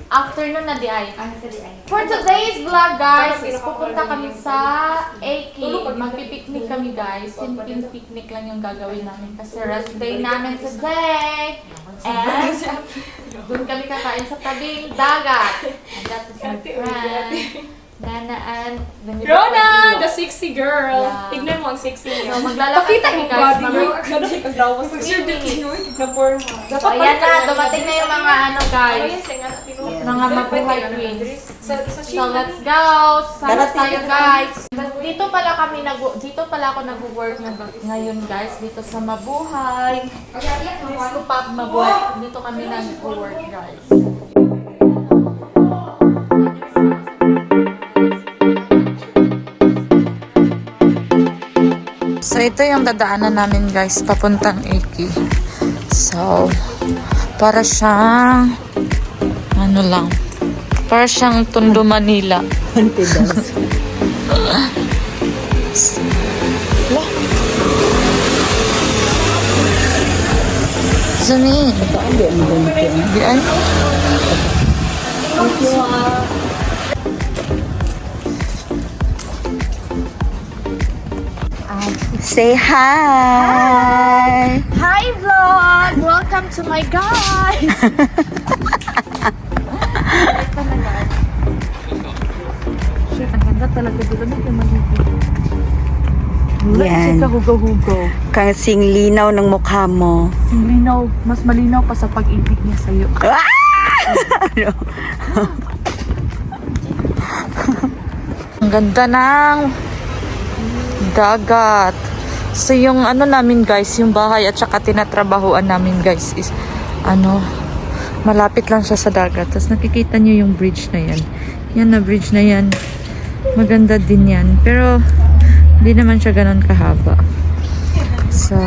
afternoon na di ay. For today's vlog guys, is pupunta kami sa AK. Magpipiknik kami guys. Simpleng picnic lang yung gagawin namin kasi rest day namin today. And doon kami kakain sa tabing dagat. And that is my friend, Nana and Rona, the sexy girl. Yeah. Tignan mo ang sexy niya. So, maglalakad kami guys. Ano si kaglawas? Na forma. So, ayan na, dumating na yung mga ano guys. Mga mabuhay queens. So, let's go! Sama tayo guys! Dito pala ako nag-work ngayon guys. Dito sa Mabuhay. Mabuhay. Dito kami nag-work guys. So, ito yung dadaanan namin guys, papuntang AK. So, para siyang, ano lang, para siyang Tondo, Manila. Sani? Di ay? Say hi! Hi vlog! Welcome to my guys! Shit, ang ganda talaga dito. Dito magiging. Yan. Kahugaw-hugaw. Kasing linaw ng mukha mo. Linaw, mas malinaw pa sa pag-ibig niya sa'yo. Ano? Ang ganda ng dagat. So yung ano namin guys, yung bahay at saka tinatrabahuan namin guys is ano, malapit lang siya sa dagat. Tapos nakikita niyo yung bridge na yan. Yan na bridge na yan. Maganda din yan. Pero hindi naman siya ganun kahaba. So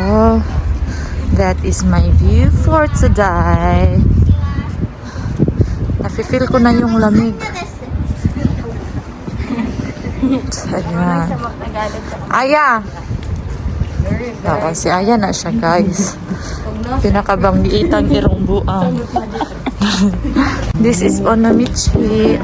that is my view for today. Nafe-feel ko na yung lamig. Ayan. Aya! Si Aya na siya guys. Pinakabanggiitang irong buang. This is Onamichi.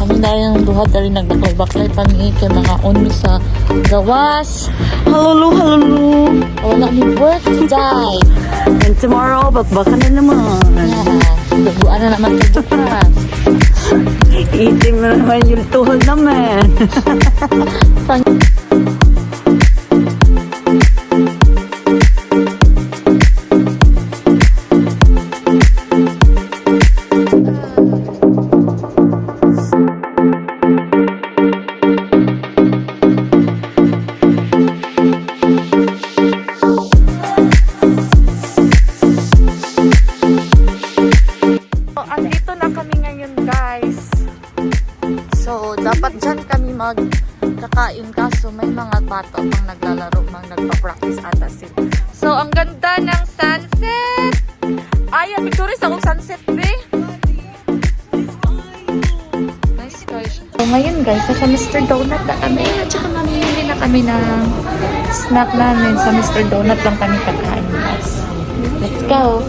Kami na yung duha dari nagbaklay-baklay pami kay mga unmi sa gawas. Halulu, halulu. Wala mi work today. And tomorrow, bakbakan na naman. Yeah. Duguan na naman sa bukas. Itim na naman yung tuhod naman. Andito na kami ngayon guys. So dapat dyan kami magkakain kaso may mga bata pang naglalaro, nagpa-practice ata sila. So ang ganda ng sunset. Ay, picture sa akong sunset be. Nice guys. So ngayon guys, sa Mr. Donut na kami. At saka mamimili na kami ng snack namin. Sa Mr. Donut lang kami kakain guys. Let's go.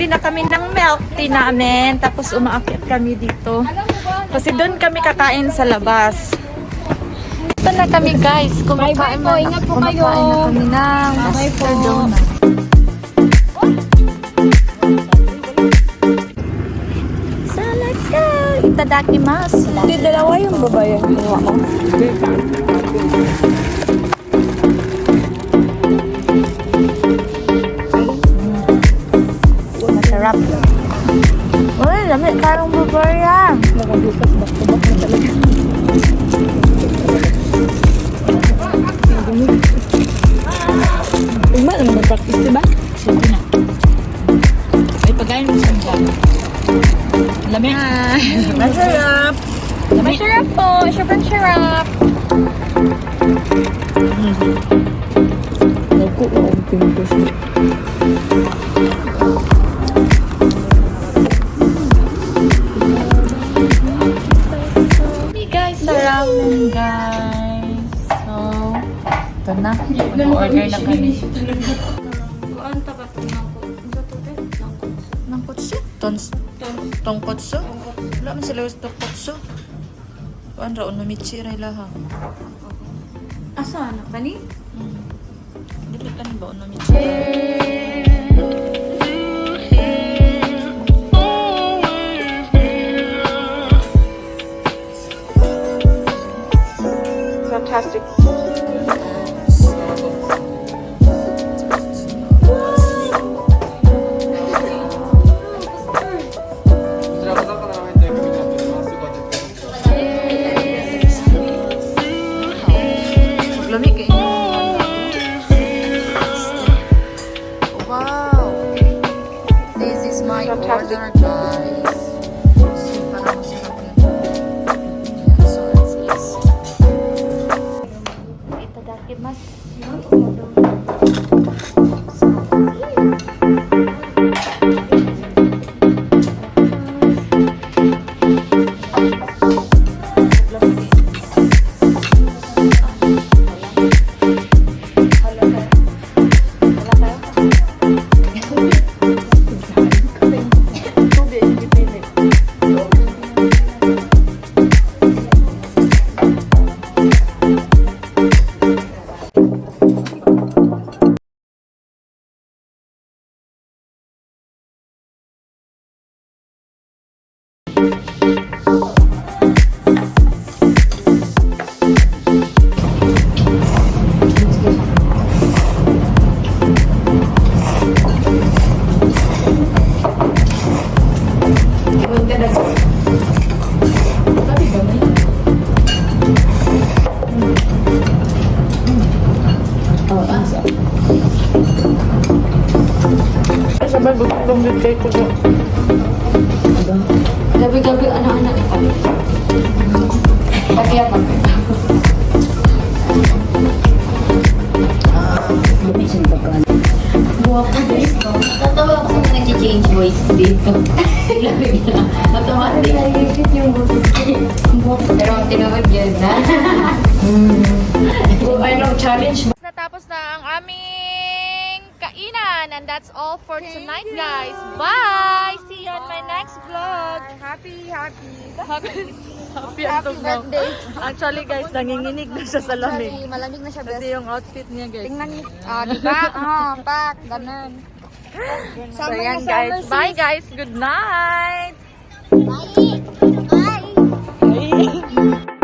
bumili na kami ng milk tea namin. Tapos umaakyat kami dito. Kasi doon kami kakain sa labas. Ito na kami guys. Kumakain po. Ingat po kayo. Kumakain na kami ng Master Donut. So let's go! Itadakimasu! Hindi, dalawa yung babae yung ginawa ko. Masarap. Uy, lamig karong bubaya. Nakabukas back-to-back na talaga. Tigma naman mag-practice, diba? Sige na. Ay, pagkain mo sa dyan. Lamig. Masarap! Masarap po. Sobrang sarap. Naku, ang pimpos. Hey guys, sa ramen guys. So, ito na. Mag-order na kami. Nang kutsu? Tongkotsu? Wala man sila gusto kutsu. Kuan ra onomichi ra ilaha. Asa na kani? Dili kan ba onomichi? Fantastic. Lamig eh. Wow! This is my order, guys. So, parang masarap yan. Yeah, so it's this. Itadakimasu. Sabay, gutom din kayo ko. Gabi-gabi anak-anak ito. Kaya pa. Lumisin pa ka. Buwako guys. Tatawa ako sa nag-change voice dito. Bigla-bigla. Automatic. Nag-isip yung boses ko. Pero ang tinawag yun na. I know, challenge. Natapos na ang aming kainan. And that's all for tonight, guys. Bye! See you on my next vlog. Happy. Happy birthday. Actually, guys, nanginginig na siya sa lamig. Malamig na siya, Kasi yung outfit niya, guys. Tingnan niyo. Diba? Pak. Ganun. So, yan, guys. Bye, guys. Good night! Bye! Bye! Bye!